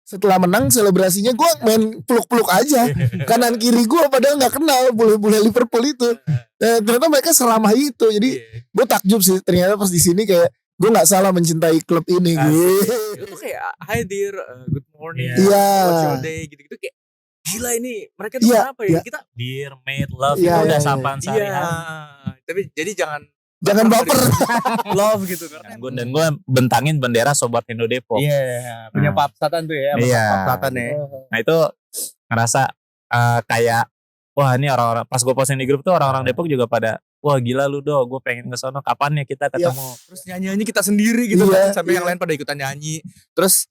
setelah menang selebrasinya gue main peluk-peluk aja. Kanan kiri gue padahal gak kenal bule-bule Liverpool itu. Ternyata mereka seramah itu. Jadi gue takjub sih ternyata pas di sini kayak gue gak salah mencintai klub ini gitu. Itu tuh kayak hi dear, good morning, what's your day gitu-gitu kayak gila ini mereka tuh kenapa ya? Kita dear mate love itu udah sapaan sehari-hari. Tapi jadi jangan baper. Love gitu kan. Dan gue bentangin bendera Sobat Indo Depok. Punya Papsatan tuh ya, Papsatan ya. Nah itu ngerasa kayak wah ini orang-orang pas gue posting di grup tuh orang-orang Depok juga pada wah gila lu Do, gue pengen kesono kapan ya kita ketemu. Terus nyanyi kita sendiri gitu kan, sampai yang lain pada ikutan nyanyi. Terus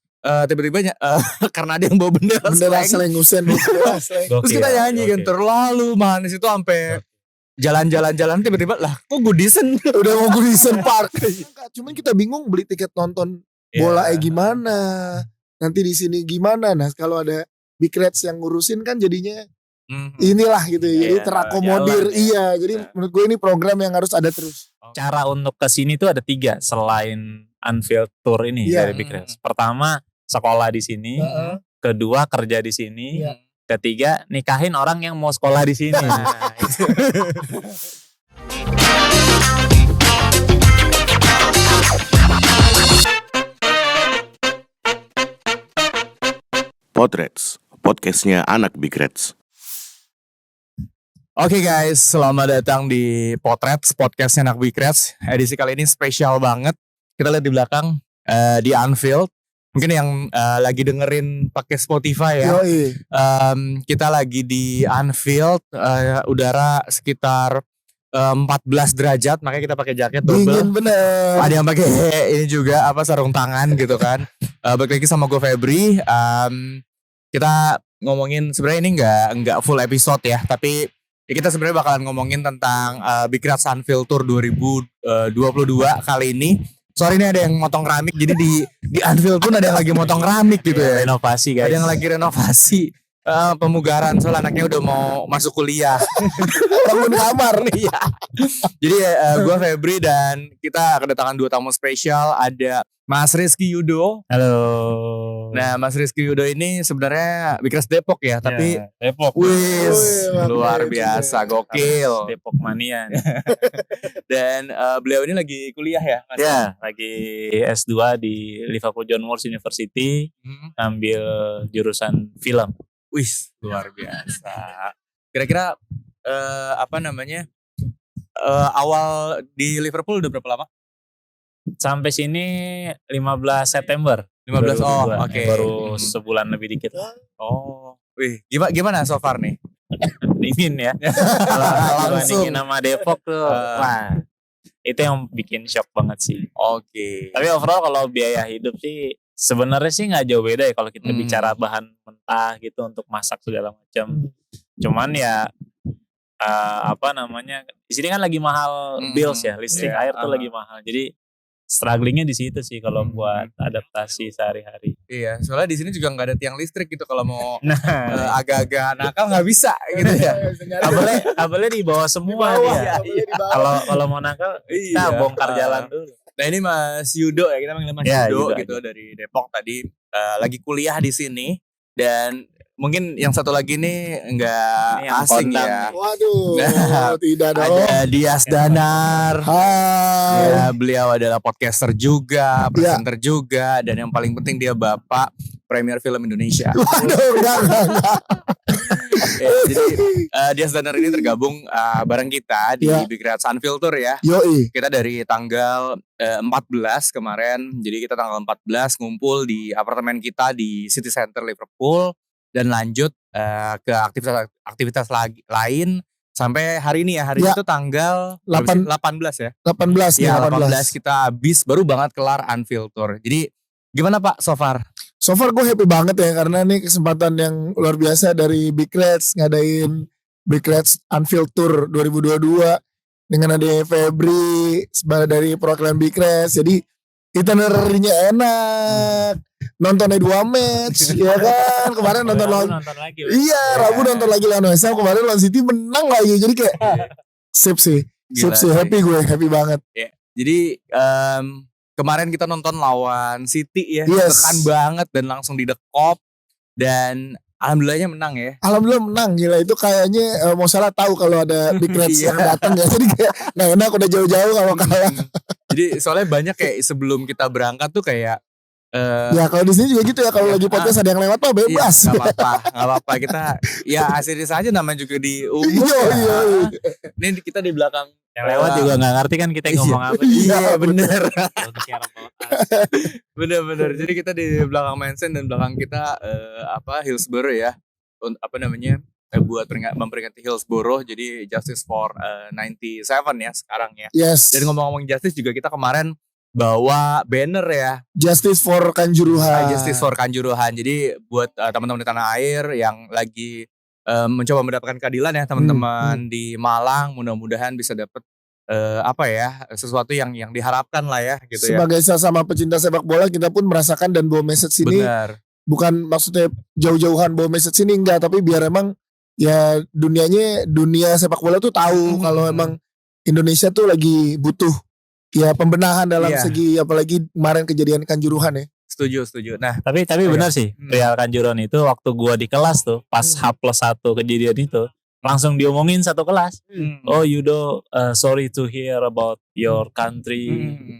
tiba-tiba karena ada yang bawa bendera slang Usen. Terus kita nyanyi kan terlalu manis itu sampai jalan-jalan tiba-tiba lah kok Goodison udah mau Goodison Park. Cuman kita bingung beli tiket nonton bola gimana, nanti di sini gimana. Nah kalau ada Big Reds yang ngurusin kan jadinya inilah gitu ya, jadi terakomodir. Jadi menurut gue ini program yang harus ada terus. Cara untuk kesini tuh ada 3 selain Anfield Tour ini dari Big Reds. Pertama sekolah di sini, kedua kerja di sini, ketiga nikahin orang yang mau sekolah di sini. Potrets, podcastnya anak Big Reds. Oke guys, selamat datang di Potrets, podcastnya anak Big Reds. Edisi kali ini spesial banget. Kita lihat di belakang di Anfield. Mungkin yang lagi dengerin pakai Spotify ya. Kita lagi di Anfield, udara sekitar 14 derajat, makanya kita pakai jaket double. Dingin bener. Ada yang pakai ini juga sarung tangan gitu kan. Balik lagi sama gue Febri. Kita ngomongin sebenarnya ini nggak full episode ya, tapi ya kita sebenarnya bakalan ngomongin tentang Big Reds Anfield Tour 2022 kali ini. Sorry ini ada yang motong keramik, jadi di Anfield pun ada yang lagi motong keramik gitu ya. Renovasi guys. Ada yang lagi renovasi, pemugaran soal anaknya udah mau masuk kuliah. Bangun kamar nih ya. Jadi gue Febri dan kita kedatangan 2 tamu spesial. Ada Mas Rizky Yudo. Halo. Nah Mas Rizky Yudo ini sebenarnya Big Reds Depok ya, tapi Depok. Wis luar biasa, gokil. Depok mania. Dan beliau ini lagi kuliah ya Mas? Ya, lagi S2 di Liverpool John Moores University, ambil jurusan film. Wis luar biasa. Kira-kira awal di Liverpool udah berapa lama? Sampai sini 15 September. 15 oke. Baru sebulan lebih dikit. Wih, gimana so far nih? Dingin ya. Kalau dibandingin nama Depok tuh, wah itu yang bikin shock banget sih. Oke. Tapi overall kalau biaya hidup sih sebenarnya sih nggak jauh beda ya kalau kita bicara bahan mentah gitu untuk masak segala macam. Cuman ya di sini kan lagi mahal bills ya, listrik, air tuh lagi mahal. Jadi strugglingnya di situ sih kalau buat adaptasi sehari-hari. Iya, soalnya di sini juga nggak ada tiang listrik gitu kalau mau agak-agak nakal nggak bisa gitu ya. Kabelnya di bawah semua dia. Kalau mau nakal kita bongkar jalan dulu. Nah ini Mas Yudo ya, kita panggil Mas Yudo gitu dari Depok tadi lagi kuliah di sini. Dan mungkin yang satu lagi nih nggak asing ya. Waduh, tidak dong. Ada Dias Danar. Hai. Ya, beliau adalah podcaster juga, presenter juga, dan yang paling penting dia bapak premier film Indonesia. Waduh, enggak. Jadi Dias Danar ini tergabung bareng kita di Big Reds Anfield Tour ya. Yoi. Kita dari tanggal 14 kemarin. Jadi kita tanggal 14 ngumpul di apartemen kita di City Center Liverpool dan lanjut ke aktivitas lain sampai hari ini ya. Hari ini tuh tanggal 18 ya. 18 ya. 18 kita habis baru banget kelar Anfield Tour. Jadi gimana Pak so far? So far gue happy banget ya karena ini kesempatan yang luar biasa dari Big Reds ngadain Big Reds Anfield Tour 2022 dengan ada Febri dari perwakilan Big Reds. Jadi itinerary-nya enak, nontonnya 2 match, ya kan? Kemarin nonton lagi. Iya, Rabu nonton lagi lawan West Ham, kemarin lawan City menang lagi. Jadi kayak sip sih, happy gue, happy banget. Ya. Jadi kemarin kita nonton lawan City ya, tekan banget dan langsung didekop. Dan alhamdulillahnya menang ya. Alhamdulillah menang, gila itu kayaknya mau salah tahu kalau ada Big Reds Iya. yang datang ya. Jadi kayak nggak enak udah jauh-jauh kalau kalah. Jadi soalnya banyak kayak sebelum kita berangkat tuh kayak Ya kalau di sini juga gitu ya, kalau lagi podcast ada yang lewat mah bebas. Iya, gak apa-apa kita ya asiri saja, namanya juga di umum. Iya. Ini kita di belakang Yang lewat juga nggak ngerti kan kita ngomong apa. Iya bener. Don't care about us. Bener. Jadi kita di belakang Manson dan belakang kita Hillsborough ya. Buat memperingati Hillsborough, jadi Justice for 97 ya sekarang ya. Yes. Dan ngomong-ngomong Justice juga kita kemarin bawa banner ya. Justice for Kanjuruhan. Justice for Kanjuruhan. Jadi buat teman-teman di tanah air yang lagi mencoba mendapatkan keadilan ya, teman-teman di Malang, mudah-mudahan bisa dapat sesuatu yang diharapkan lah ya gitu. Sebagai sesama pecinta sepak bola, kita pun merasakan dan bawa message ini. Benar. Bukan maksudnya jauh-jauhan bawa message ini, enggak, tapi biar emang ya dunia sepak bola tuh tahu kalau emang Indonesia tuh lagi butuh ya pembenahan dalam segi, apalagi kemarin kejadian Kanjuruhan ya. Setuju. Nah, Tapi benar sih, Real Kanjuruhan itu waktu gua di kelas tuh, pas H+1 kejadian itu, langsung diomongin satu kelas. Oh, you know, sorry to hear about your country,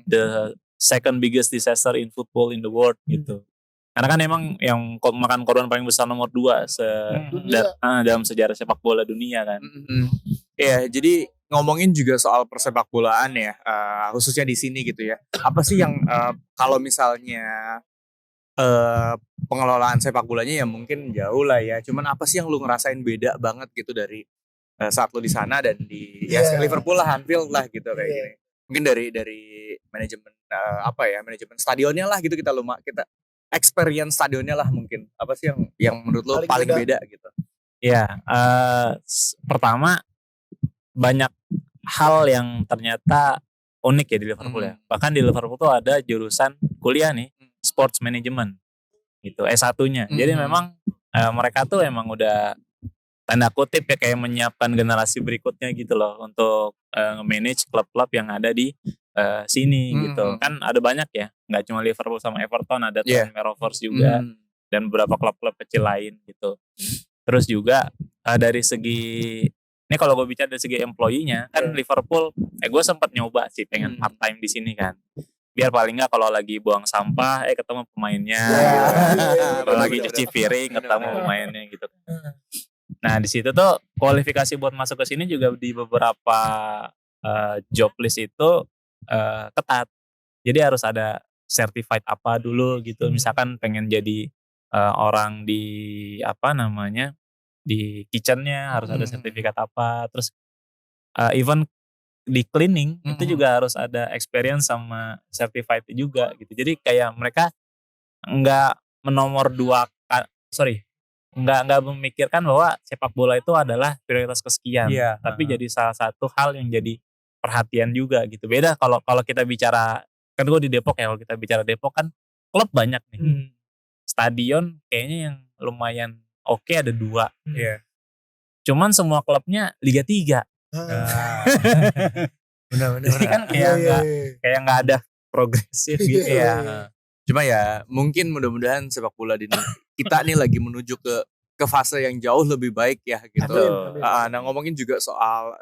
the second biggest disaster in football in the world gitu. Karena kan emang yang makan korban paling besar nomor 2 dalam sejarah sepak bola dunia kan. Iya, jadi ngomongin juga soal persepak bolaan ya, khususnya di sini gitu ya. Apa sih yang kalau misalnya pengelolaan sepak bolanya ya mungkin jauh lah ya. Cuman apa sih yang lu ngerasain beda banget gitu dari saat lu di sana dan di Liverpool lah, Anfield lah gitu kayak gini. Mungkin dari manajemen manajemen stadionnya lah gitu, kita experience stadionnya lah mungkin. Apa sih yang menurut lu paling beda gitu? Ya, pertama banyak hal yang ternyata unik ya di Liverpool ya. Bahkan di Liverpool tuh ada jurusan kuliah nih, sports management gitu, S1-nya. Jadi memang mereka tuh emang udah tanda kutip ya kayak menyiapkan generasi berikutnya gitu loh untuk nge-manage klub-klub yang ada di sini gitu. Kan ada banyak ya, nggak cuma Liverpool sama Everton, ada Tranmere Rovers juga dan beberapa klub-klub kecil lain gitu. Terus juga dari segi, ini kalau gue bicara dari segi employee-nya kan Liverpool, gue sempat nyoba sih pengen part time di sini kan. Biar paling nggak kalau lagi buang sampah ketemu pemainnya, kalau lagi cuci piring ketemu pemainnya gitu. Nah di situ tuh kualifikasi buat masuk ke sini juga di beberapa job list itu ketat. Jadi harus ada certified apa dulu gitu. Misalkan pengen jadi orang di di kitchennya harus ada sertifikat apa. Terus even di cleaning itu juga harus ada experience sama certified juga gitu. Jadi kayak mereka nggak nggak memikirkan bahwa sepak bola itu adalah prioritas kesekian, tapi jadi salah satu hal yang jadi perhatian juga gitu. Beda kalau kita bicara, kan gue di Depok ya, kalau kita bicara Depok kan klub banyak nih. Stadion kayaknya yang lumayan oke ada 2. Cuman semua klubnya Liga 3. Benar-benar. Jadi kan kayak nggak ada progresif gitu ya. Cuma ya mungkin mudah-mudahan sepak bola di kita nih lagi menuju ke fase yang jauh lebih baik ya gitu. Nah ngomongin juga soal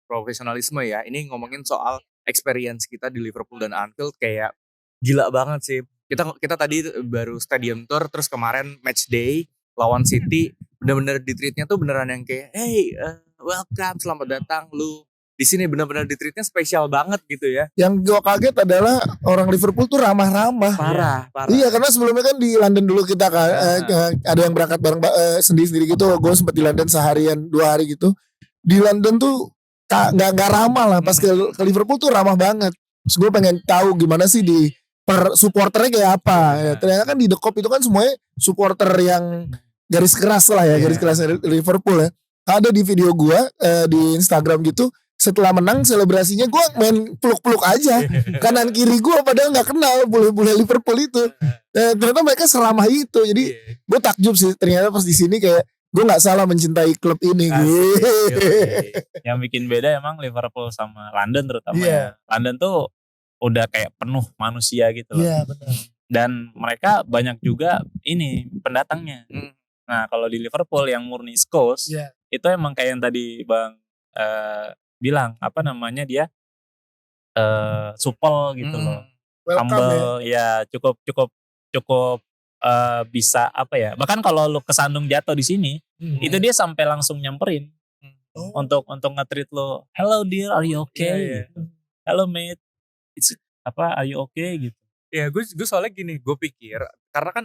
profesionalisme ya. Ini ngomongin soal experience kita di Liverpool dan Anfield, kayak gila banget sih. Kita tadi baru stadium tour, terus kemarin match day lawan City, benar-benar di treatnya tuh beneran yang kayak hey welcome, selamat datang lu di sini, benar-benar di treatnya spesial banget gitu ya. Yang gue kaget adalah orang Liverpool tuh ramah-ramah. Parah. Iya, karena sebelumnya kan di London dulu kita kan ada yang berangkat bareng sendiri-sendiri gitu. Gue sempat di London seharian 2 hari gitu. Di London tuh nggak ramah lah. Pas ke Liverpool tuh ramah banget. Terus gue pengen tahu gimana sih di per supporternya kayak apa. Ya, ternyata kan di The Kop itu kan semuanya supporter yang garis keras lah ya, garis keras Liverpool ya. Ada di video gue di Instagram gitu. Setelah menang selebrasinya gue main peluk-peluk aja kanan kiri gue, padahal nggak kenal bule-bule Liverpool itu. Ternyata mereka seramah itu. Jadi gue takjub sih ternyata pas di sini, kayak gue nggak salah mencintai klub ini. Yang bikin beda emang Liverpool sama London terutama ya. London tuh udah kayak penuh manusia gitu loh. Iya benar. Dan mereka banyak juga ini pendatangnya. Nah kalau di Liverpool yang murni East Coast, itu emang kayak yang tadi Bang bilang, apa namanya, dia supel gitu loh. Humble ya, cukup bisa apa ya. Bahkan kalau lu kesandung jatuh di sini, itu dia sampai langsung nyamperin untuk nge-treat lo, hello dear, are you okay? Hello mate, it's are you okay gitu. Ya gue soalnya gini, gue pikir karena kan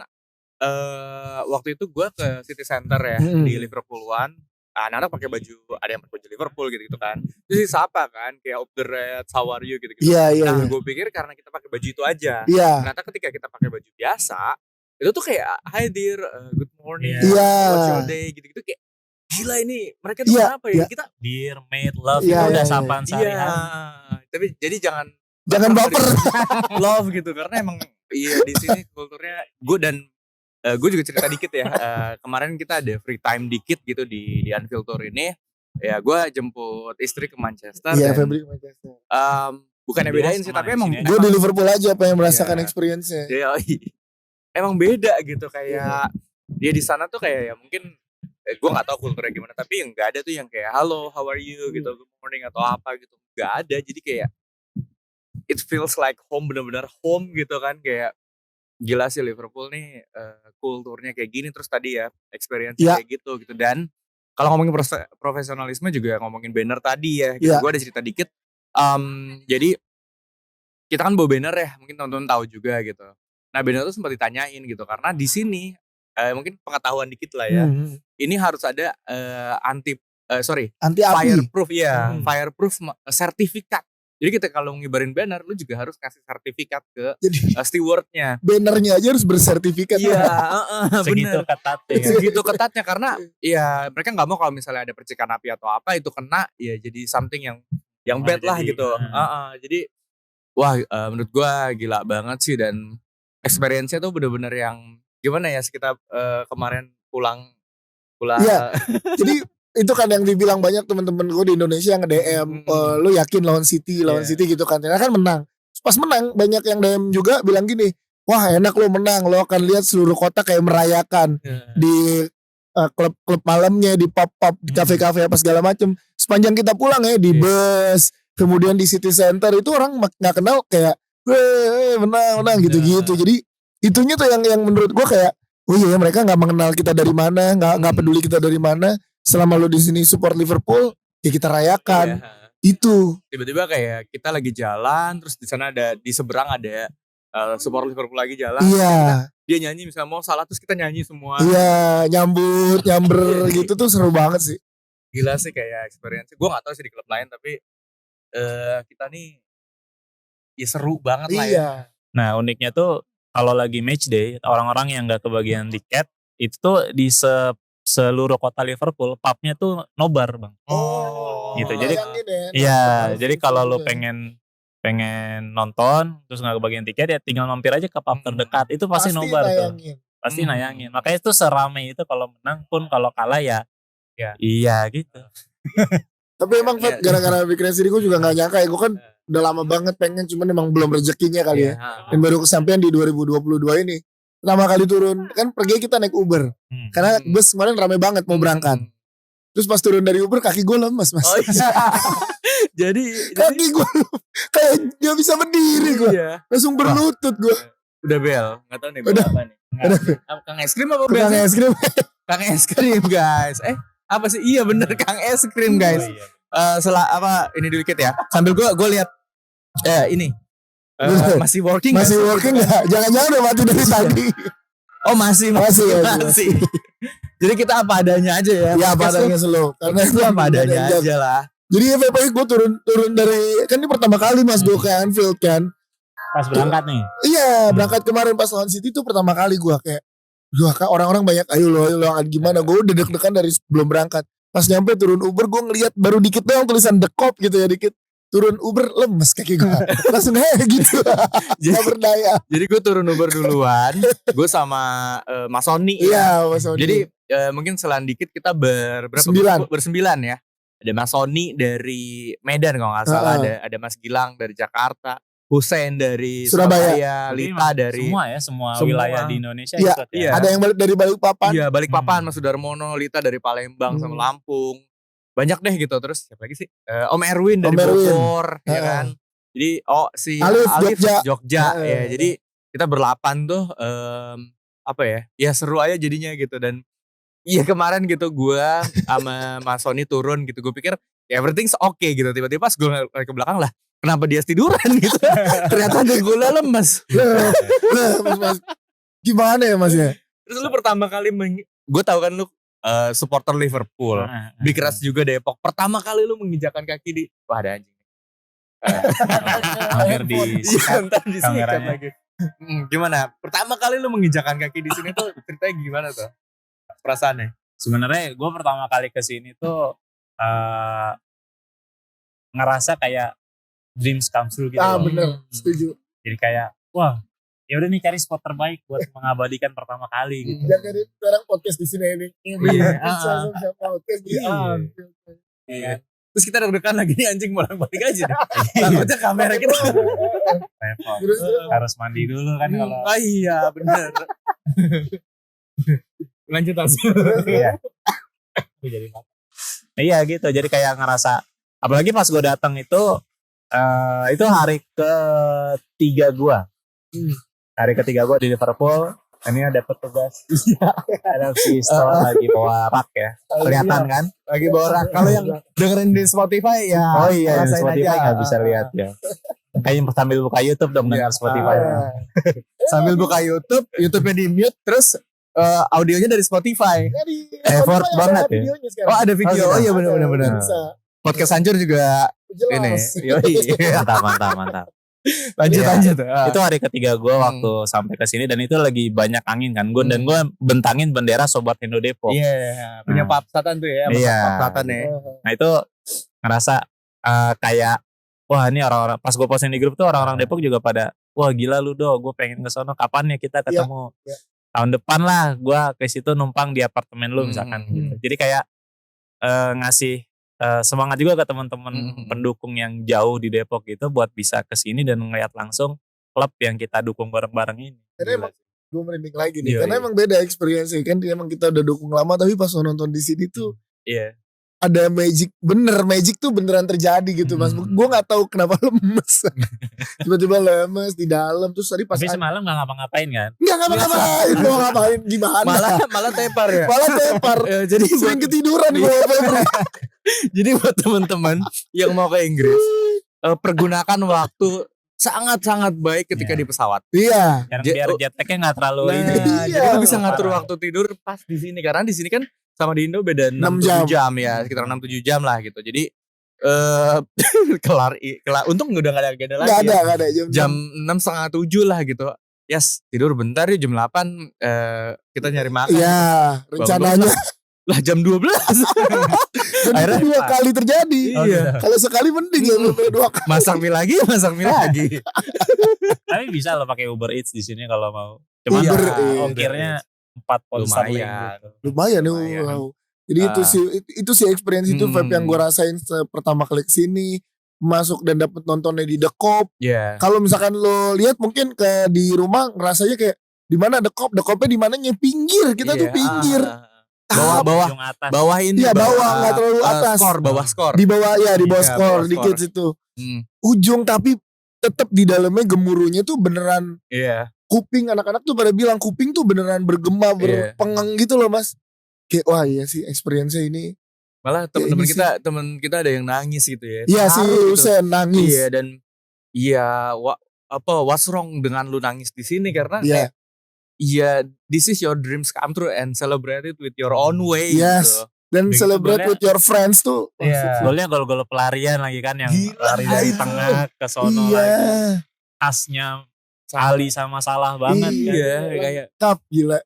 waktu itu gue ke City Center ya di Liverpool One, anak-anak pakai baju, ada yang pakai baju Liverpool gitu kan, terus disapa kan kayak of the Reds, how are you gitu. Nah gue pikir karena kita pakai baju itu aja, ternyata ketika kita pakai baju biasa itu tuh kayak hi dear, good morning, what's your day gitu kayak gila ini mereka tuh kenapa ya kita dear mate love itu udah sapaan sehari-hari. Tapi jadi jangan baper love gitu karena emang di sini kulturnya. Gue juga cerita dikit ya. Kemarin kita ada free time dikit gitu di Anfield Tour ini. Ya gue jemput istri ke Manchester. Iya, Febri ke Manchester. Bukannya bedain sih, tapi emang gue di Liverpool aja pengen merasakan experience-nya. Emang beda gitu kayak dia di sana tuh kayak ya mungkin gue nggak tahu kulturnya gimana, tapi yang nggak ada tuh yang kayak hello how are you gitu, good morning atau apa gitu, nggak ada. Jadi kayak it feels like home, benar-benar home gitu kan. Kayak gila sih Liverpool nih kulturnya kayak gini. Terus tadi ya experience kayak gitu. Dan kalau ngomongin profesionalisme juga ngomongin banner tadi ya gitu. Gue ada cerita dikit. Jadi kita kan bawa banner ya, mungkin teman-teman tahu juga gitu. Nah banner tuh sempat ditanyain gitu karena di sini mungkin pengetahuan dikit lah ya. Ini harus ada anti fireproof ya, fireproof sertifikat. Jadi kita kalau ngibarin banner, lu juga harus kasih sertifikat ke stewardnya. Bannernya aja harus bersertifikat. Iya, segitu ketatnya. Segitu ketatnya karena ya mereka nggak mau kalau misalnya ada percikan api atau apa itu kena, ya jadi something yang bad lah gitu. Jadi wah menurut gua gila banget sih, dan experience-nya tuh bener-bener yang gimana ya, kita kemarin pulang. Iya. Jadi itu kan yang dibilang banyak teman-teman gue di Indonesia yang nge-DM, lu yakin lawan City gitu kan. Ternyata kan menang. Pas menang banyak yang DM juga bilang gini, wah enak lo menang, lo akan lihat seluruh kota kayak merayakan di klub-klub malamnya, di pub-pub, di kafe-kafe apa segala macem. Sepanjang kita pulang ya di bus, kemudian di City Center itu orang nggak kenal kayak, menang gitu-gitu. Jadi itunya tuh yang menurut gue kayak, oh iya mereka nggak mengenal kita dari mana, nggak peduli kita dari mana. Selama lo di sini support Liverpool, ya kita rayakan. Itu tiba-tiba kayak kita lagi jalan, terus di sana di seberang ada support Liverpool lagi jalan. Iya. Dia nyanyi misalnya mau salah, terus kita nyanyi semua. Iya, nyamber gitu tuh seru banget sih. Gila sih kayak experience. Gue nggak tahu sih di klub lain, tapi kita nih ya seru banget lah ya. Nah uniknya tuh kalau lagi match day, orang-orang yang nggak kebagian tiket itu tuh di seluruh kota Liverpool pubnya tuh nobar bang. Gitu. Jadi jadi kalau lu pengen nonton terus nggak kebagian tiket ya tinggal mampir aja ke pub terdekat, itu pasti nobar nayangin. Pasti nayangin. Makanya itu seramai itu, kalau menang pun kalau kalah ya iya gitu. Tapi emang gara-gara Big Reds ini gue juga gak nyangka ya. Gue kan udah lama banget pengen, cuman emang belum rezekinya kali ya. Dan baru kesampaian di 2022 ini. Pertama kali turun, kan pergi kita naik Uber. Karena bus kemarin rame banget mau berangkat. Terus pas turun dari Uber kaki gue lemes mas. Oh iya. jadi kaki gue kayak gak bisa berdiri gue. Langsung berlutut gue. Udah bel, gak tau nih bel apa nih. Kang es krim apa bel? Kang es krim. Kang es krim guys. Apa sih? Iya bener Kang es krim guys. Ini dikit ya. Sambil gue lihat ini. Masih working gak? Jangan-jangan udah mati dari tadi. Oh masih. Jadi kita apa adanya aja ya. Ya apa adanya slow. Karena itu apa adanya aja lah. Jadi FFP gue turun dari, kan ini pertama kali mas gue ke Anfield kan. Pas berangkat nih. Iya berangkat kemarin pas lawan City itu pertama kali gue kayak, orang-orang banyak ayo lo gimana. Gue udah deg-degan dari sebelum berangkat. Pas nyampe turun Uber gue ngeliat baru dikit doang tulisan The Cop gitu ya, dikit. Turun Uber lemes kaki gue. Langsung gitu. Gak berdaya. Jadi gue turun Uber duluan. Gue sama Mas Sony. Iya Mas Sony. Jadi mungkin selan dikit kita bersembilan ya. Ada Mas Sony dari Medan kalau gak salah. Ada Mas Gilang dari Jakarta. Hussein dari Surabaya. Lita dari semua semua. wilayah di Indonesia Iya, ikut iya. ya. Ada yang balik dari Balikpapan. Iya, Balikpapan, Mas Sudarmono, Lita dari Palembang sama Lampung. Banyak deh gitu. Terus siapa lagi sih? Om Erwin dari Om Erwin. Bogor, ya kan. Jadi si Alif, Jogja. ya. Jadi kita berlapan tuh apa ya? Ya seru aja jadinya gitu. Dan iya kemarin gitu gua sama Mas Sony turun gitu. Gue pikir ya everything's okay gitu. Tiba-tiba pas gue ngeliat ke belakang lah, kenapa dia tiduran gitu. Ternyata dengkulnya lemes. Mas. Gimana ya Mas ya? Terus lu pertama kali gue tahu kan lu supporter Liverpool. Big Reds juga Depok. Pertama kali lu menginjakan kaki di wah ada anjing. Hampir di Iya, ntar disikat kameranya. lagi. Gimana? Pertama kali lu menginjakan kaki di sini tuh ceritanya gimana tuh? Perasaannya? Sebenarnya gue pertama kali ke sini tuh ngerasa kayak dreams come true gitu. Ah loh. bener, setuju. Jadi kayak wah, ya udah nih cari spot terbaik buat mengabadikan pertama kali gitu. Jangan sekarang podcast di sini ini. Iya. Bisa podcast di Iya. Iya. Terus kita deg-degan lagi nih anjing bolak-balik aja. Takutnya kamera kita. Repot. Terus, Harus mandi dulu kan kalau Oh iya bener. Lanjut langsung. iya. Iya gitu. Jadi kayak ngerasa apalagi pas gue datang itu hari ketiga gue. Hari ketiga gue di Liverpool. Ini ada petugas. Ada pistol lagi bawa rak ya. Kelihatan kan? Lagi borak. Kalau yang dengerin di Spotify ya. Oh iya, di rasain Spotify aja. nggak bisa lihat ya. Kayaknya sambil buka YouTube dong dengar Spotify. Sambil buka YouTube, YouTube-nya di mute, terus audionya dari Spotify. Effort banget ya. Oh ada video. Oh iya benar. Bisa. Podcast Hancur juga ini. Jelas. Yoi. Mantap. lanjut. Ah. Itu hari ketiga gue waktu sampai ke sini dan itu lagi banyak angin kan. Gue dan gue bentangin bendera Sobat Indo Depok. Iya, punya Pak Satan tuh ya. Iya. Pak Satan ya. Nah itu ngerasa kayak wah ini orang-orang pas gue posting di grup tuh orang-orang Depok juga pada wah gila lu Do, gue pengen ke sono kapan ya kita ketemu. Iya. Tahun depan lah gue ke situ numpang di apartemen lu misalkan gitu. Jadi kayak ngasih semangat juga ke teman-teman pendukung yang jauh di Depok gitu buat bisa ke sini dan ngeliat langsung klub yang kita dukung bareng-bareng ini. Karena emang gue merinding lagi nih. Iya, Karena emang beda experience kan. Emang kita udah dukung lama tapi pas nonton di sini tuh Iya. ada magic tuh beneran terjadi gitu Mas. Gue nggak tahu kenapa lemes. Tiba-tiba lemes di dalam terus tadi pas Tapi semalam gak ngapa-ngapain kan? nggak ngapa-ngapain, mau ngapain gimana? Malah tepar ya. Malah tepar. Jadi Sering ketiduran gue. Jadi buat teman-teman yang mau ke Inggris, pergunakan waktu sangat-sangat baik ketika Iya. di pesawat. Iya. Biar jet lag-nya gak terlalu ini. Iya. Jadi lu bisa ngatur waktu tidur pas di sini karena di sini kan sama di Indo beda 6-7 jam ya, sekitar 6-7 jam lah gitu. Jadi kelar untung udah gak ada agenda lagi. Nggak ada Jam 6:30 lah gitu. Yes, tidur bentar yuk jam 8 kita nyari makan. Iya, rencananya. Lah jam 12. Dan itu 2 kali terjadi. Iya. Kalau sekali mending ya 2 kali. Masak mie lagi. Tapi bisa lo pakai Uber Eats di sini kalau mau. Cuman Uber ongkirnya 4 pound sterling Lumayan. gitu. Lumayan nih. Lumayan. Wow. Jadi itu sih experience itu vibe yang gue rasain pertama kali kesini. Masuk dan dapet nontonnya di The Cop. Iya. Kalau misalkan lo lihat mungkin ke di rumah ngerasanya kayak di mana The Cop, The Copnya di mananya pinggir, kita tuh pinggir. Bawah Ujung atas. bawah ini. Iya, bawah, nggak terlalu atas. Bawah skor. Di bawah ya, di bawah Iya, skor bawah dikit skor. situ. Hmm. Ujung tapi tetap di dalamnya gemuruhnya tuh beneran Iya. kuping, anak-anak tuh pada bilang kuping tuh beneran bergema, Iya. berpengang gitu loh Mas. Kayak wah iya sih experience-nya ini. Malah Ya, teman ini kita ada yang nangis gitu ya. Iya si Terharu gitu. Usen nangis. Iya dan what's wrong dengan lu nangis di sini karena Iya. iya this is your dreams come true and celebrate it with your own way Yes. gitu. Dan Begitu celebrate golnya- with your friends tuh. Iya. Golnya gol-gol pelarian lagi kan yang Gila, lari dari itu. tengah ke sono Iya. lagi. Khasnya Ali sama Salah banget kan. Iya, kayak Kap gila.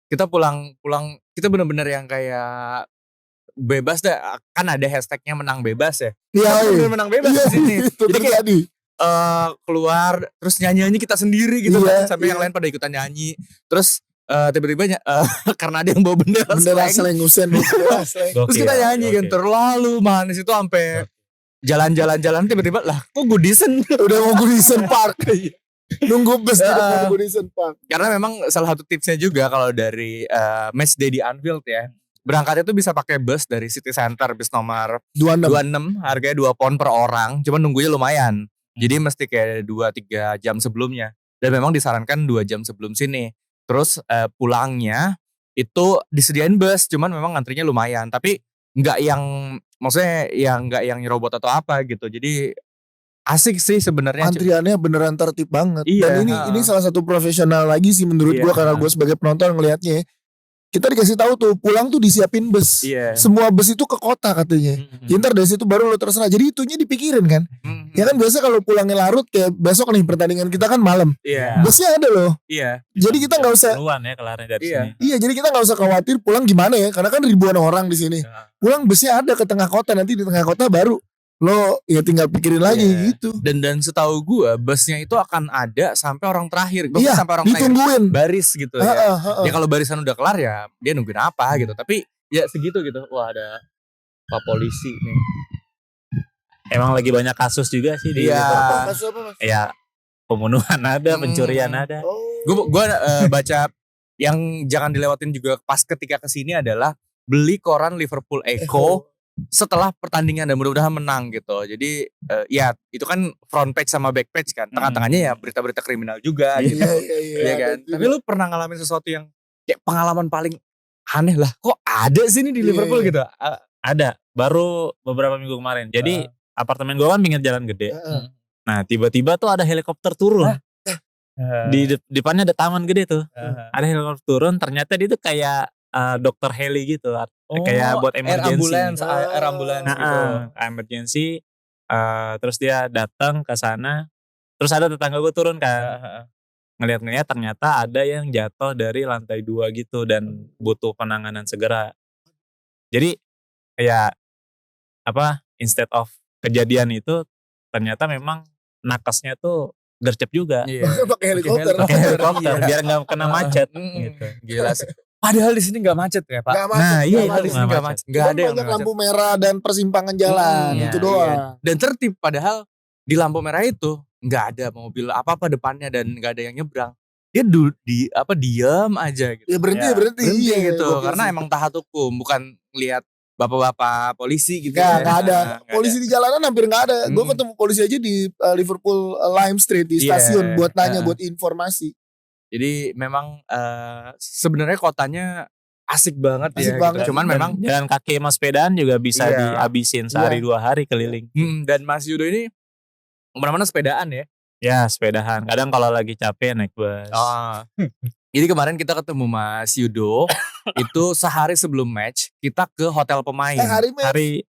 kita pulang kita benar-benar yang kayak bebas deh, kan ada hashtagnya menang bebas ya. Iya. Kita bener-bener menang bebas di sini. Itu Jadi kayak terjadi. keluar terus nyanyi kita sendiri gitu Iya, kan, sampai yang lain pada ikutan nyanyi. Terus tiba-tiba karena ada yang bawa bendera Bendera slang. slang Usen. Terus kita nyanyi kan terlalu manis itu sampai jalan-jalan tiba-tiba lah kok Goodison. Udah mau Goodison Park. Nunggu bus di depan Goodison Park. Karena memang salah satu tipsnya juga kalau dari match day di Anfield ya. Berangkatnya tuh bisa pakai bus dari City Center, bus nomor 26. 26, harganya 2 pound per orang. Cuman nunggunya lumayan. Jadi mesti kayak 2-3 jam sebelumnya. Dan memang disarankan 2 jam sebelum sini. Terus pulangnya itu disediain bus, cuman memang antrinya lumayan. Tapi nggak yang, maksudnya yang nggak yang nyerobot atau apa gitu. Jadi asik sih sebenarnya. Antriannya beneran tertib banget. Iya, Dan ini salah satu profesional lagi sih menurut Iya. gua, karena gua sebagai penonton ngelihatnya. Kita dikasih tahu tuh pulang tuh disiapin bus. Iya. Semua bus itu ke kota katanya. Ya, ntar dari situ baru lo terserah. Jadi itunya dipikirin kan. Ya kan biasa kalau pulangnya larut kayak besok nih pertandingan kita kan malam. Iya. Busnya ada loh. Iya. Jadi kita nggak usah. Duluan ya kelarnya dari Iya. sini. Iya, jadi kita nggak usah khawatir pulang gimana ya. Karena kan ribuan orang di sini. Pulang busnya ada ke tengah kota, nanti di tengah kota baru lo ya tinggal pikirin lagi Iya. gitu. Dan setahu gue busnya itu akan ada sampai orang terakhir. Gua Iya, sampai orang terakhir ditungguin. baris gitu ya. Ya Ya, kalau barisan udah kelar ya dia nungguin apa gitu. Tapi ya segitu gitu. Wah ada Pak Polisi nih. Emang lagi banyak kasus juga sih di Iya. Liverpool. Kasus apa, Mas? Ya pembunuhan ada, pencurian ada. Oh. Gue baca yang jangan dilewatin juga pas ketika kesini adalah beli koran Liverpool Echo setelah pertandingan dan mudah-mudahan menang gitu. Jadi ya itu kan front page sama back page kan. Tengah-tengahnya ya berita-berita kriminal juga gitu. Iya kan. Tapi lu pernah ngalamin sesuatu yang kayak pengalaman paling aneh lah. Kok ada sih ini di Iya. Liverpool gitu? Ada, baru beberapa minggu kemarin. Jadi apartemen gua kan pinggir jalan gede. Nah tiba-tiba tuh ada helikopter turun. Di depannya ada taman gede tuh. Ada helikopter turun, ternyata dia tuh kayak dokter heli gitu. Kayak buat emergency. Air ambulans gitu. Emergency. Terus dia datang ke sana. Terus ada tetangga gue turun kan. Ngeliat-ngeliat ternyata ada yang jatuh dari lantai 2 gitu. Dan butuh penanganan segera. Jadi ya instead of kejadian itu ternyata memang nakesnya tuh gercep juga. Iya. Pakai helikopter. Pakai helikopter Iya. biar nggak kena macet gitu. Gila sih. Padahal di sini nggak macet ya Pak. Nggak macet, Nah iya nggak padahal di sini macet. nggak macet. Nggak Cuman ada yang banyak macet. lampu merah dan persimpangan jalan Iya, itu doang. iya. Dan tertib padahal di lampu merah itu nggak ada mobil apa-apa depannya dan nggak ada yang nyebrang. Dia diam aja gitu. Ya berhenti, Ya, berhenti. Berhenti Iya, gitu gokil karena sih. emang taat hukum bukan lihat bapak-bapak polisi gitu. Nggak, ya. nggak ada. Nggak Polisi di jalanan hampir nggak ada. Gue Hmm. ketemu polisi aja di Liverpool Lime Street di Iya, stasiun buat nanya, heeh. buat informasi. Jadi memang sebenarnya kotanya asik banget Asik ya. banget. Gitu. Cuman Dan memang jalan kaki sama sepedaan juga bisa Iya. dihabisin sehari 2 hari keliling. dan Mas Yudo ini kemana-mana sepedaan ya. Ya sepedahan. Kadang kalau lagi capek naik bus. Oh. Jadi kemarin kita ketemu Mas Yudo itu sehari sebelum match kita ke hotel pemain. Hari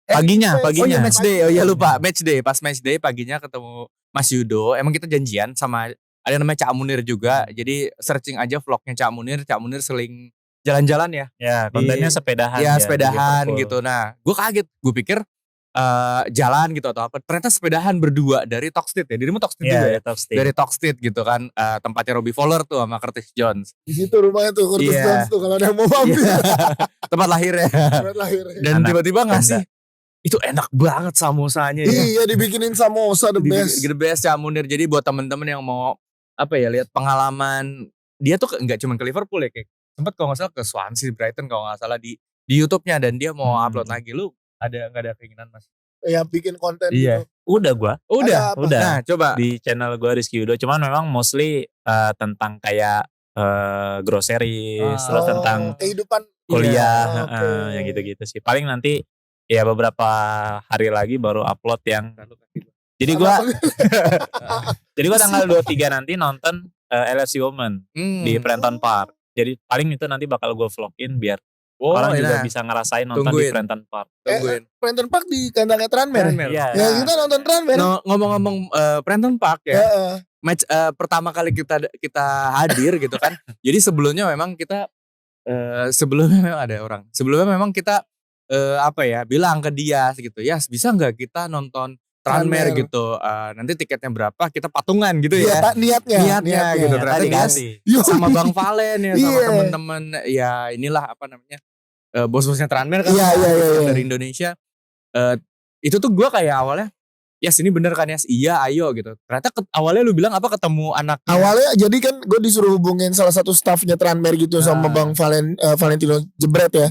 Paginya. Oh iya Iya. match day. Oh iya lupa match day. Pas match day paginya ketemu Mas Yudo. Emang kita janjian sama ada yang namanya Cak Munir juga. Jadi searching aja vlognya Cak Munir. Cak Munir seling jalan-jalan ya. Ya kontennya sepedahan. Ya di sepedahan Liverpool. gitu. Nah gue kaget. Gue pikir jalan gitu atau apa. Ternyata sepedahan berdua dari Talk Street ya. Dirimu Talk Street Iya, juga ya. ya, Top Stick. Dari Talk Street gitu kan. Tempatnya Robbie Fowler tuh sama Curtis Jones. Di situ rumahnya tuh Curtis Iya. Jones tuh kalau ada yang mau mampir. Tempat lahirnya. Tempat lahir. Dan Anak tiba-tiba ngasih itu enak banget samosanya ya. Iya, dibikinin samosa the best. The best Cak Munir. Jadi buat temen-temen yang mau lihat pengalaman dia tuh nggak cuma ke Liverpool ya, kayak sempat kalau nggak salah ke Swansea, Brighton kalau nggak salah di YouTube-nya dan dia mau upload lagi. Lu nggak ada keinginan Mas? Ya bikin konten Iya. gitu. Udah gua. Udah. Ada apa? Udah. Nah, coba. Di channel gua Rizky Udo. Cuman memang mostly tentang kayak groceries. Terus tentang kehidupan kuliah. Iya, oke. Yang gitu-gitu sih. Paling nanti ya beberapa hari lagi baru upload yang. Jadi gua tanggal 23 nanti nonton LFC Women di Prenton Park. Jadi paling itu nanti bakal gue vlogin biar orang juga bisa ngerasain nonton Tungguin. di Prenton Park. Tungguin. Prenton Park di kandangnya Tranmere. Iya. Ya kita nonton Tranmere. No, ngomong-ngomong Prenton Park ya. Heeh. Match pertama kali kita hadir gitu kan. Jadi sebelumnya memang kita sebelumnya memang ada orang. Sebelumnya memang kita bilang ke dia gitu. Ya, bisa nggak kita nonton Tranmere gitu. Nanti tiketnya berapa? Kita patungan gitu Iya, ya. niatnya gitu. Ya, Ternyata tadi dia kasih. sama Bang Valen ya, sama Iya. temen-temen ya inilah bos-bosnya Tranmere kan Iya. dari Indonesia. Itu tuh gue kayak awalnya Yas ini bener kan Yas? Iya ayo gitu. Ternyata awalnya lu bilang apa ketemu anak. Awalnya jadi kan gue disuruh hubungin salah satu staffnya Tranmere gitu sama Bang Valentino Jebret ya.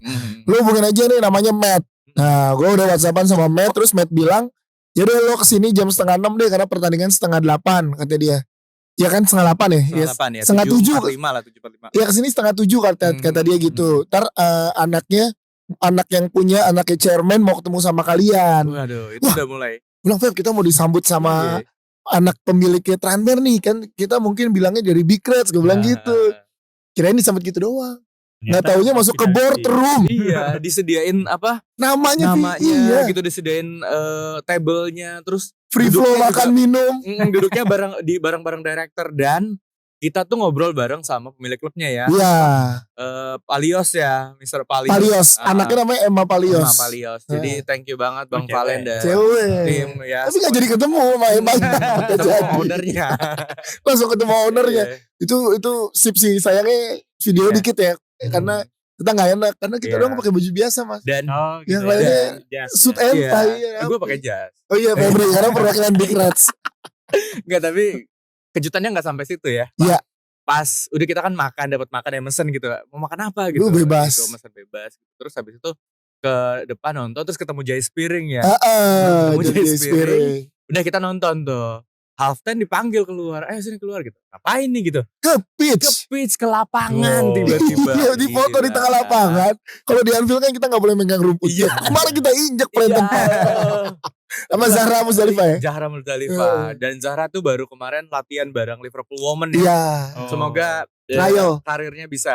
Lu hubungin aja nih namanya Matt. Nah gue udah WhatsAppan sama Matt. Terus Matt bilang yaudah lo kesini jam 5:30 deh karena pertandingan 7:30 kata dia. Ya kan 7:30 ya? Setengah 8 ya. 7:30 lah 7:45. Ya kesini 7:30 kata dia gitu. Ntar anak yang punya anaknya chairman mau ketemu sama kalian. Waduh itu udah mulai. Bilang Feb kita mau disambut sama anak pemiliknya Tranmere nih kan kita mungkin bilangnya dari Big Reds gue bilang gitu. Kirain disambut gitu doang. Nggak taunya masuk ke boardroom. Iya disediain apa namanya iya. gitu disediain tablenya terus free flow makan minum. Duduknya bareng director dan kita tuh ngobrol bareng sama pemilik klubnya ya. Iya. Palios ya, Mr. Palios. Palios, anaknya namanya Emma Palios. Emma Palios. Jadi thank you banget Bang Valen dan cewek. tim ya. Tapi gak jadi ketemu sama Emma. Ketemu ownernya. Langsung ketemu ownernya. Itu sip sih sayangnya video dikit ya. Karena kita gak enak karena kita doang pakai baju biasa Mas. Dan yang lainnya suit and tie. Gue pakai jas. Oh iya Febri karena perwakilan Big Reds. Enggak tapi kejutannya nggak sampai situ ya. Iya. Pas udah kita kan dapat makan ya mesen gitu. Mau makan apa gitu. Bebas. Gitu, mesen bebas. Terus habis itu ke depan nonton terus ketemu Jay Spiring ya. Ketemu Jay Spiring. Udah kita nonton tuh. Halftime dipanggil keluar. Ayo sini keluar gitu. Ngapain nih gitu? Ke pitch ke lapangan tiba-tiba. Iya di foto di tengah lapangan. Kalau di Anfield kan kita gak boleh megang rumput. Iya. Kemarin kita injek planten. Sama Zahra Muzdalifah ya? Zahra Muzdalifah. Dan Zahra tuh baru kemarin latihan bareng Liverpool Women ya. Iya. Semoga karirnya bisa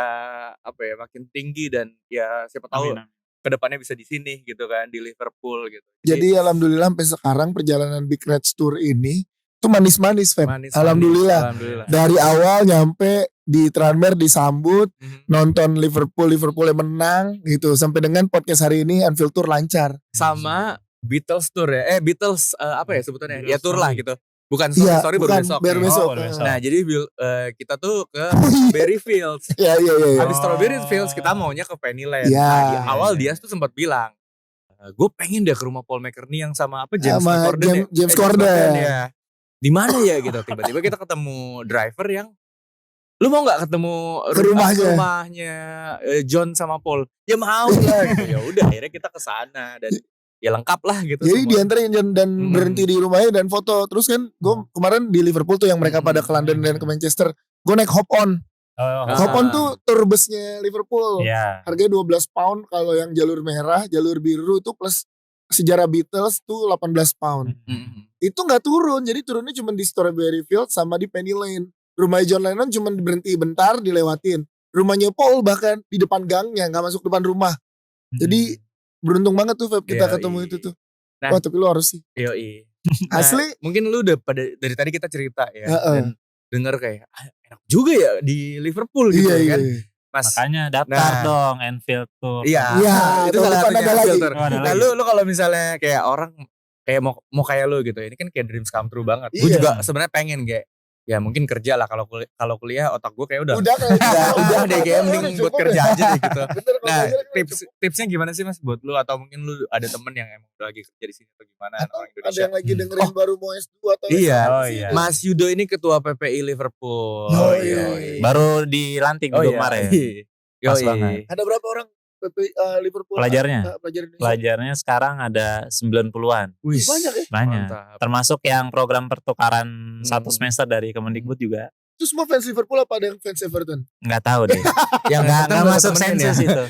makin tinggi dan ya siapa tahu kedepannya bisa di sini gitu kan di Liverpool gitu. Jadi alhamdulillah sampai sekarang perjalanan Big Reds Tour ini tuh manis-manis Feb. Alhamdulillah. Dari awal nyampe di Tranmere disambut, nonton Liverpool yang menang gitu sampai dengan podcast hari ini Anfield Tour lancar. Sama Beatles Tour ya. Beatles sebutannya? Ya tour lah gitu. Bukan sorry baru besok. Nah jadi kita tuh ke Strawberry Fields. Iya. Habis Strawberry Fields kita maunya ke Pennyland. Iya. Nah, di awal dia tuh sempat bilang, gue pengen deh ke rumah Paul McCartney yang sama James Corden ya. Di mana ya gitu. Tiba-tiba kita ketemu driver yang lu mau nggak ketemu rumahnya John sama Paul? Ya mau lah gitu. Ya udah akhirnya kita ke sana dan ya lengkap lah gitu. Jadi diantarin dan berhenti di rumahnya dan foto. Terus kan gue kemarin di Liverpool tuh yang mereka pada ke London dan ke Manchester. Gue naik Hop On. Hop On tuh tour busnya Liverpool. Harganya 12 pound kalau yang jalur merah, jalur biru itu plus sejarah Beatles tuh 18 pound. Itu gak turun. Jadi turunnya cuma di Strawberry Fields sama di Penny Lane. Rumahnya John Lennon cuma berhenti bentar dilewatin. Rumahnya Paul bahkan di depan gangnya gak masuk depan rumah. Jadi beruntung banget tuh Feb kita ketemu itu tuh. Wah tapi lu harus sih. Yoi. Asli. Mungkin lu udah dari tadi kita cerita ya. Dan denger kayak enak juga ya di Liverpool gitu kan. Mas. Makanya daftar dong Anfield Tour. Iya. Itu salah satunya Anfield Tour. Nah lu kalau misalnya kayak orang kayak mau kayak lu gitu. Ini kan kayak dreams come true banget. Gue juga sebenarnya pengen kayak ya mungkin kerja lah kalau kuliah otak gue kayak udah deh kayak mending buat kerja aja deh gitu. Nah tipsnya gimana sih Mas buat lu atau mungkin lu ada temen yang emang udah lagi kerja di sini atau gimana orang Indonesia? Ada yang lagi dengerin baru mau S2 atau iya. Mas Yudo ini ketua PPI Liverpool. Baru dilantik kemarin. Pas banget. Ada berapa orang Liverpool pelajarnya sekarang ada 90-an. Banyak ya? Banyak. Termasuk yang program pertukaran satu semester dari Kemendikbud juga. Itu semua fans Liverpool apa ada yang fans Everton? Nggak tahu deh. Yang nggak masuk sensus itu.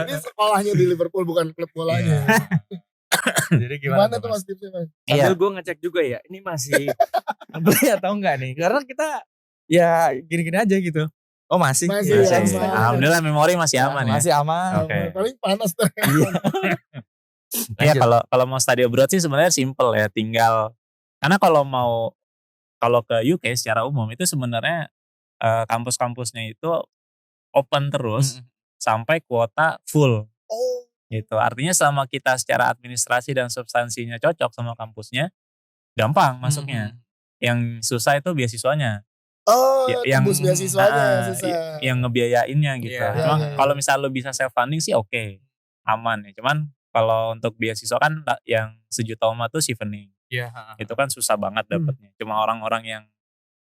Ini sekolahnya di Liverpool bukan klub bolanya. Jadi gimana tuh Mas tipsnya Mas? Sambil gue ngecek juga ya, ini masih beli atau enggak nih? Karena kita ya gini-gini aja gitu. Oh masih. Alhamdulillah memori masih aman ya. Masih aman. Paling panas tuh. Iya kalau mau study abroad sih sebenarnya simple ya, tinggal karena kalau ke UK secara umum itu sebenarnya kampus-kampusnya itu open terus sampai kuota full. Gitu. Artinya selama kita secara administrasi dan substansinya cocok sama kampusnya, gampang masuknya. Yang susah itu beasiswanya. Yang beasiswanya susah. Yang ngebiayainnya gitu. Cuma kalau misal lo bisa self funding sih oke, aman ya. Cuman kalau untuk beasiswa kan yang sejuta umat tuh chevening. Iya. Itu kan susah banget dapetnya. Cuma orang-orang yang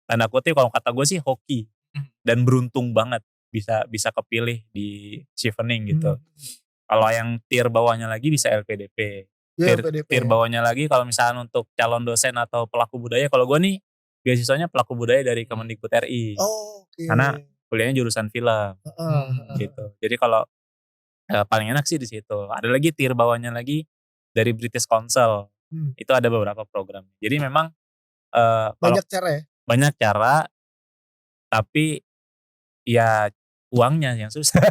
tanda kutip kalau kata gue sih hoki dan beruntung banget bisa kepilih di Chevening gitu. Kalau yang tier bawahnya lagi bisa LPDP. Ya, Tier bawahnya lagi kalau misalnya untuk calon dosen atau pelaku budaya, kalau gue nih beasiswanya pelaku budaya dari Kemendikbud RI. Oh, oke. Karena kuliahnya jurusan film gitu. Jadi kalau paling enak sih di situ. Ada lagi tier bawahnya lagi dari British Council. Itu ada beberapa program. Jadi memang banyak cara ya. Banyak cara, tapi ya uangnya yang susah.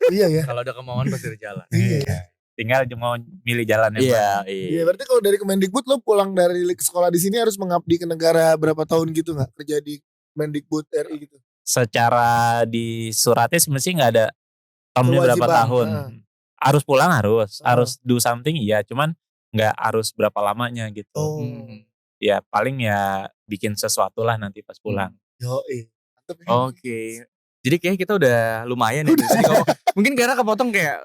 Iya ya. Kalau ada kemauan pasti ada jalan. Iya. Tinggal cuma milih jalan yang mana. Iya, berarti kalau dari Kemendikbud lo pulang dari sekolah di sini harus mengabdi ke negara berapa tahun gitu nggak kerja di Kemendikbud RI gitu? Secara di suratnya sebenarnya nggak ada termnya berapa tahun. Harus pulang harus do something iya, cuman nggak harus berapa lamanya gitu. Ya paling ya bikin sesuatu lah nanti pas pulang. Oke. Jadi kayaknya kita udah lumayan ya. Tadi mungkin karena kepotong kayak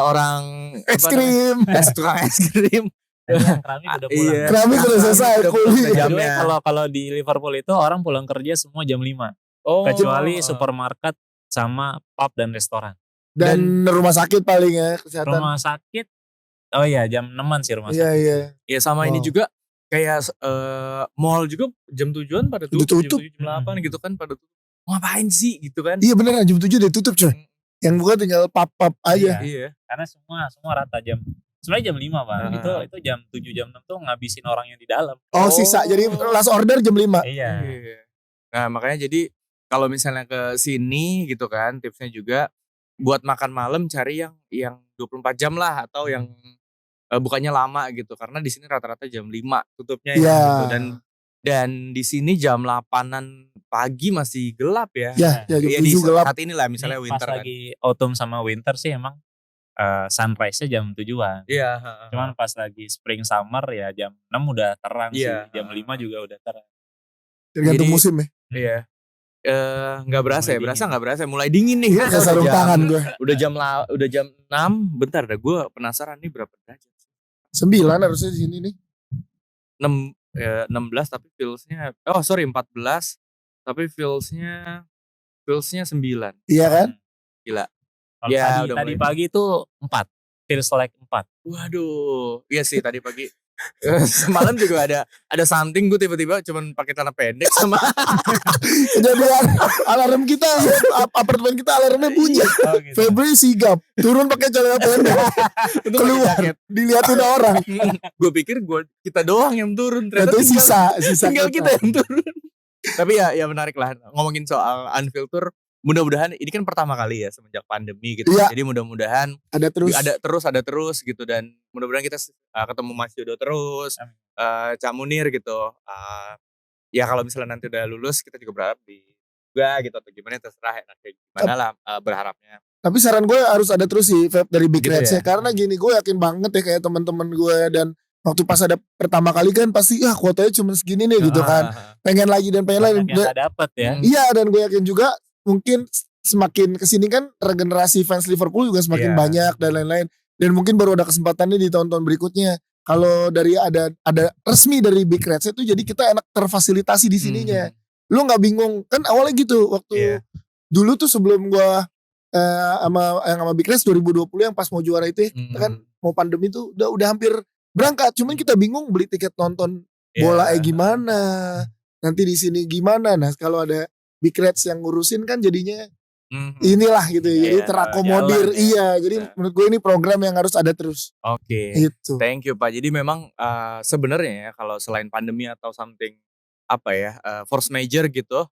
orang es krim. Tukang es krim. Keramik udah pulang. Iya. Keramik udah selesai kuliah. Jamnya. Kalau di Liverpool itu orang pulang kerja semua jam 5. Kecuali supermarket sama pub dan restoran. Dan rumah sakit paling ya kesehatan. Rumah sakit oh iya jam 6-an sih rumah sakit. Iya. Ya sama ini juga kayak mall juga jam 7-an pada tutup. Jam 8 gitu kan pada tutup. Ngapain sih gitu kan? Iya beneran jam 7 udah tutup coy. Yang buka tinggal pub aja. Iya. Karena semua rata jam. Sebenarnya jam 5 Bang. Itu jam 7 jam 6 tuh ngabisin orang yang di dalam. Oh sisa. Jadi last order jam 5. Iya. Nah makanya jadi kalau misalnya ke sini gitu kan tipsnya juga buat makan malam cari yang 24 jam lah atau yang bukannya lama gitu karena di sini rata-rata jam 5 tutupnya ya gitu. Dan di sini jam 8-an pagi masih gelap ya. Jam 7 gelap. Saat inilah misalnya winter pas lagi autumn sama winter sih emang sunrise-nya jam 7-an. Iya. Cuman pas lagi spring summer ya jam 6 udah terang sih. Jam 5 juga udah terang. Tergantung musim ya. Iya. Nggak berasa nggak berasa mulai dingin nih. Kayak sarung tangan gue. Udah jam 6. Bentar dah gue penasaran nih berapa derajat. 9 harusnya di sini nih. 16 tapi feelsnya 14 tapi feelsnya 9. Iya kan? Gila. Ya, tadi pagi itu 4. Feels like 4. Waduh. Iya sih tadi pagi. Semalam juga ada something gue tiba-tiba cuman pakai celana pendek sama kejadian alarm kita apartemen kita alarmnya bunyi. Gitu. Febri sigap turun pakai celana pendek keluar dilihatin orang. Gue pikir kita doang yang turun ternyata sisa tinggal kita yang turun. Tapi ya menarik lah ngomongin soal Unfilter. Mudah-mudahan ini kan pertama kali ya semenjak pandemi gitu. Ya. Jadi mudah-mudahan ada terus gitu dan mudah-mudahan kita ketemu Mas Yodo terus, Cak Munir gitu. Ya kalau misalnya nanti udah lulus kita juga berharap juga gitu atau gimana terserah ya nanti gimana lah berharapnya. Tapi saran gue harus ada terus sih Feb dari Big gitu Reds ya. Karena gini gue yakin banget ya kayak teman-teman gue dan waktu pas ada pertama kali kan pasti kuotanya cuma segini nih gitu kan. Pengen lagi dan pengen lagi. Yang gak dapet ya. Iya dan gue yakin juga mungkin semakin kesini kan regenerasi fans Liverpool juga semakin banyak dan lain-lain dan mungkin baru ada kesempatannya di tahun-tahun berikutnya kalau dari ada resmi dari Big Reds itu jadi kita enak terfasilitasi di sininya. Lu nggak bingung kan awalnya gitu waktu dulu tuh sebelum gua sama Big Reds 2020 yang pas mau juara itu kan mau pandemi tuh udah hampir berangkat cuman kita bingung beli tiket nonton bola gimana nanti di sini gimana. Nah kalau ada Big Reds yang ngurusin kan jadinya inilah gitu jadi terakomodir jadi menurut gue ini program yang harus ada terus. Oke. Gitu. Thank you Pak. Jadi memang sebenarnya ya kalau selain pandemi atau something force major gitu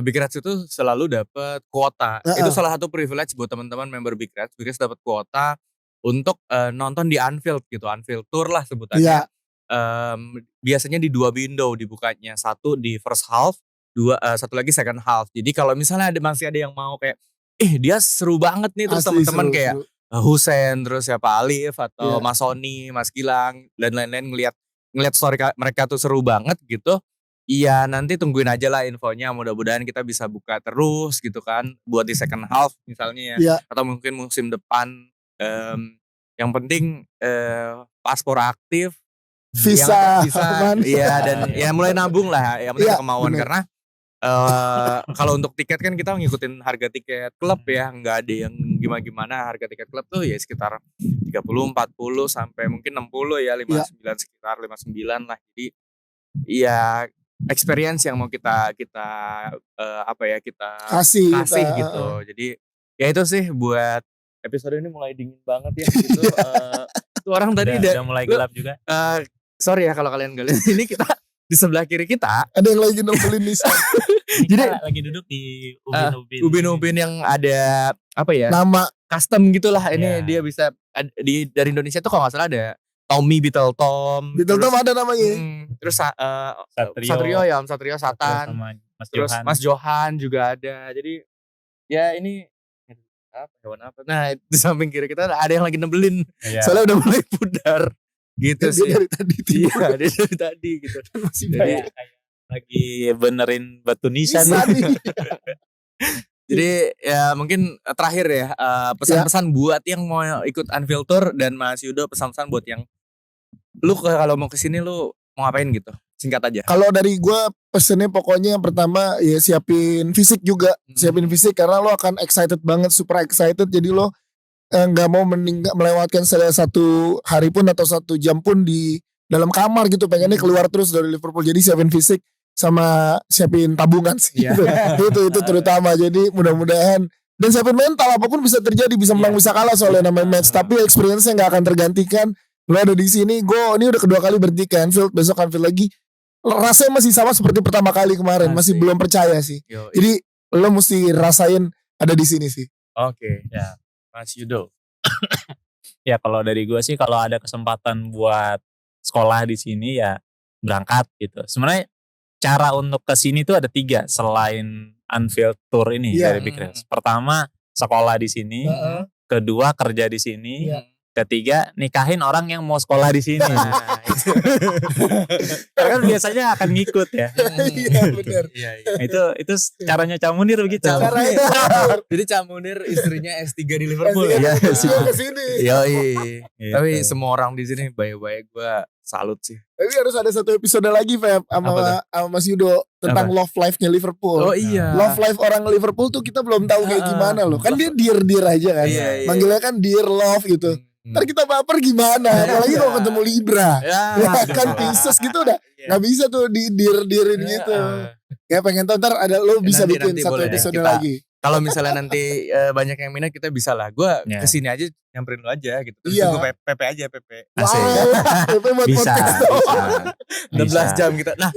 Big Reds itu selalu dapat kuota. Itu salah satu privilege buat teman-teman member Big Reds. Big Reds dapat kuota untuk nonton di Anfield gitu, Anfield Tour lah sebutannya. Biasanya di 2 window dibukanya, satu di first half, satu lagi second half. Jadi kalau misalnya masih ada yang mau kayak dia seru banget nih terus teman-teman kayak Husen terus Pak Alif atau Mas Sony, Mas Gilang dan lain-lain ngelihat story mereka tuh seru banget gitu. Iya nanti tungguin aja lah infonya, mudah-mudahan kita bisa buka terus gitu kan buat di second half misalnya atau mungkin musim depan. Yang penting paspor aktif Visa, bisa aman. iya dan ya mulai nabung lah yang penting Iya, kemauan bener. karena kalau untuk tiket kan kita ngikutin harga tiket klub ya, nggak ada yang gimana-gimana. Harga tiket klub tuh ya sekitar 30, 40 sampai mungkin 60 ya, 59 sekitar 59 lah. Jadi ya experience yang mau kita apa ya kita Kasih kasih kita. gitu. Jadi ya itu sih buat episode ini mulai dingin banget ya gitu. Tuh orang tadi Udah mulai gelap juga. sorry ya kalau kalian gak lihat ini kita di sebelah kiri kita Ada yang lagi nempelin di sana. Ini Jadi- kita lagi duduk di ubin-ubin. ubin-ubin yang ada apa ya Nama custom gitulah ini Iya. dia bisa dari Indonesia tuh kalau nggak salah ada Tommy Beetle Tom Beetle Tom ada namanya. terus Satrio. Satrio ya Om Satrio Satan sama Mas terus Johan. Mas Johan juga ada jadi ya ini apa hewan apa nah di samping kiri kita ada yang lagi nebelin Iya. soalnya udah mulai pudar gitu Dia sih dari tadi tidur. iya dia dari tadi gitu Masih Jadi- banyak. Kayak lagi benerin batu nisan. Bisa nih. Jadi ya mungkin terakhir ya pesan-pesan buat yang mau ikut Unfilter dan Mas Yudo pesan-pesan buat yang lu kalau mau kesini lu mau ngapain gitu singkat aja. Kalau dari gue pesennya pokoknya yang pertama ya siapin fisik juga. Siapin fisik karena lo akan excited banget, super excited. Jadi lo nggak mau melewatkan satu hari pun atau 1 jam pun di dalam kamar gitu. Pengennya keluar terus dari Liverpool. Jadi siapin fisik sama siapin tabungan sih. Iya. itu terutama. Jadi mudah-mudahan dan siapin mental apapun bisa terjadi, bisa menang bisa kalah soalnya namanya match. Tapi experience-nya nggak akan tergantikan. Lo ada di sini, ini udah kedua kali berhenti ke Anfield, besok Anfield lagi. Rasanya masih sama seperti pertama kali kemarin, masih Asik. belum percaya sih. Yo, Jadi lo mesti rasain ada di sini sih. oke. Ya, Mas Yudo. Ya kalau dari gue sih kalau ada kesempatan buat sekolah di sini ya berangkat gitu. Sebenarnya cara untuk ke sini tuh ada 3 selain Anfield Tour ini Iya. dari Big Reds. Pertama sekolah di sini, kedua kerja di sini, Iya. ketiga nikahin orang yang mau sekolah di sini. Nah, itu. Karena kan biasanya akan ngikut ya. Iya benar. Iya, iya. Nah, itu caranya Camunir begitu. Jadi Camunir istrinya S3 di Liverpool ya. Iya sih. ke sini. Yoi. Gitu. Tapi semua orang di sini baik-baik gue salut sih. Tapi harus ada satu episode lagi Feb Apa sama Mas Yudo tentang love life-nya Liverpool. Oh iya. Love life orang Liverpool tuh kita belum tahu kayak gimana loh. Kan dia dear aja kan. Iya, iya. Manggilnya kan dear love gitu. Ntar kita baper gimana? Apalagi kalau ketemu Libra. Ya kan Pisces gitu udah nggak bisa tuh di dear-dearin gitu. Ya pengen tahu ntar ada lo bisa Nanti- bikin nanti satu boleh ya, episode kita- lagi. Kalau misalnya nanti banyak yang minat kita bisa lah. Gue Ya. kesini aja nyamperin lu aja gitu. Terus Iya. tunggu PP aja PP. Asik. Wow, itu buat Bisa, podcast bisa. doang. 16 jam kita. Nah,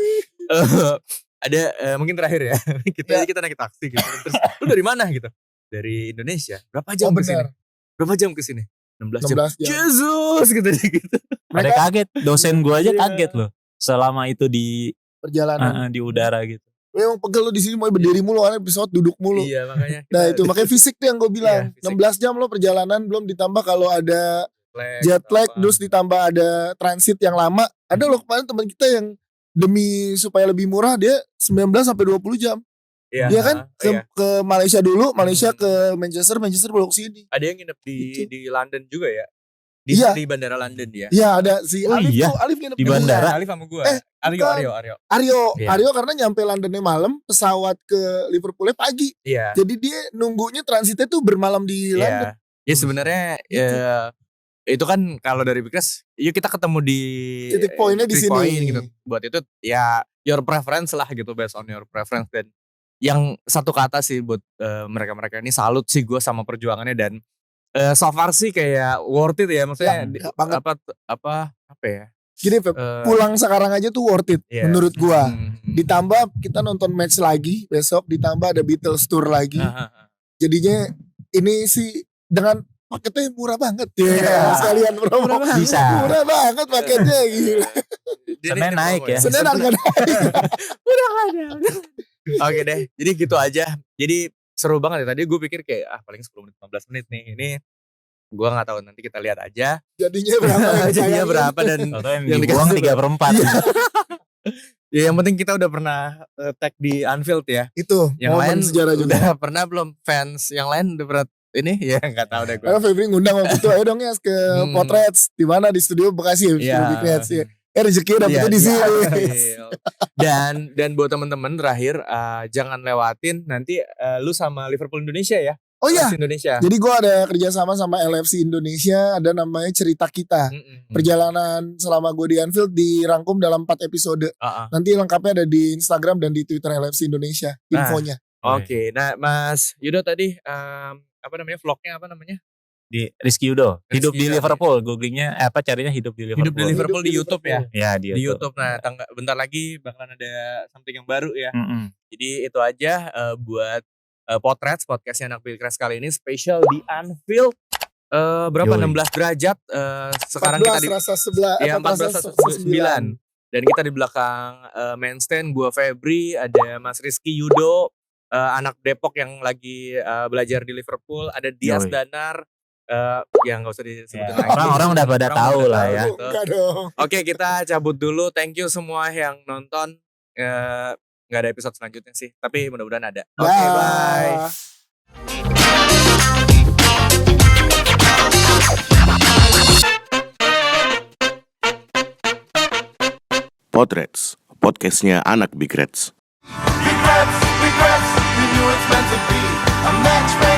ada mungkin terakhir ya. Kita naik taksi gitu. Terus lu dari mana gitu? Dari Indonesia. Berapa jam Oh, ke sini? benar. Berapa jam ke sini? 16 jam. 16 jam. Yesus gitu. Ada kaget, dosen gue aja Iya. kaget loh. Selama itu di Perjalanan. di udara gitu. Memang pegel lo di sini mau berdiri mulu, karena pesawat duduk mulu. Iya makanya. Nah itu makanya fisik tuh yang gue bilang. Iya, fisik. 16 jam lo perjalanan, belum ditambah kalau ada jet lag, terus ditambah ada transit yang lama. Ada loh kemarin teman kita yang demi supaya lebih murah dia 19 sampai 20 jam. Iya, Dia kan iya. ke Malaysia dulu, Malaysia ke Manchester baru ke sini. Ada yang nginep Gitu. di London juga ya? Iya. Di bandara London dia. Iya ada si Oh Alif iya, tuh, Alif nginep di bandara. Alif sama gue. Eh, Aryo. Aryo, Iya. Aryo karena nyampe Londonnya malam, pesawat ke Liverpoolnya pagi. Iya. Jadi dia nunggunya transitnya tuh bermalam di London. Iya. Ya sebenarnya ya itu kan kalau dari Bigres, yuk kita ketemu di Titik poinnya di titik sini. poin gitu. Buat itu ya your preference lah gitu, based on your preference. Dan yang satu kata sih buat mereka-mereka ini salut sih gue sama perjuangannya dan so far sih kayak worth it ya maksudnya Ya, banget. apa ya? Gini Feb, pulang sekarang aja tuh worth it Iya. menurut gua. Hmm. Ditambah kita nonton match lagi besok, ditambah ada Beatles tour lagi. Jadinya ini sih dengan paketnya murah banget ya. Sekalian promo. Bisa. Murah banget paketnya gila. Senin naik ya. Senin harga naik. Oke deh, jadi gitu aja. Jadi seru banget ya. Tadi gue pikir kayak paling 10 menit 15 menit nih. Ini gue gak tahu, nanti kita lihat aja. Jadinya berapa? yang Jadinya sayangin? berapa dan Atau yang Yang dibuang dikasih 3/4. ya yang penting kita udah pernah tag di Anfield ya. Itu Yang momen lain sejarah juga. udah pernah belum? Fans yang lain udah pernah ini ya nggak tahu deh gue. Karena Febri ngundang waktu itu, ayo dong ya ke Potrets di mana di studio Bekasi ya, Iya. studio Big Reds ya. rezeki dapetnya di sini. Anfield. Dan buat temen-temen terakhir jangan lewatin nanti lu sama Liverpool Indonesia ya. Oh iya. LFC Indonesia. Jadi gue ada kerjasama sama LFC Indonesia, ada namanya Cerita Kita. Perjalanan selama gue di Anfield dirangkum dalam 4 episode. Nanti lengkapnya ada di Instagram dan di Twitter LFC Indonesia infonya. Oke. Nah, Mas Yudo tadi vlognya apa namanya? Di Rizky Yudo. Hidup di Yudo. Liverpool. Googlingnya cari carinya hidup di Liverpool. Hidup di Liverpool di YouTube ya. Ya di Di YouTube. YouTube. Nah, bentar lagi bakalan ada something yang baru ya. Jadi itu aja buat Potrets podcastnya Anak Bikres kali ini spesial di Anfield. Berapa? Yoi. 16 derajat. Sekarang kita di 14 9. Dan kita di belakang main stand, gua Febri, ada Mas Rizky Yudo, anak Depok yang lagi belajar di Liverpool, ada Dias Yoi. Danar, yang nggak usah disebutin lagi. Orang-orang udah pada Orang tahu udah lah tahu ya. gitu. Enggak dong. Oke, kita cabut dulu. Thank you semua yang nonton. Nggak ada episode selanjutnya sih, tapi mudah-mudahan ada. Oke, bye. Potrets, podcastnya Anak Bikres. Regrets, we knew it's meant to be a match made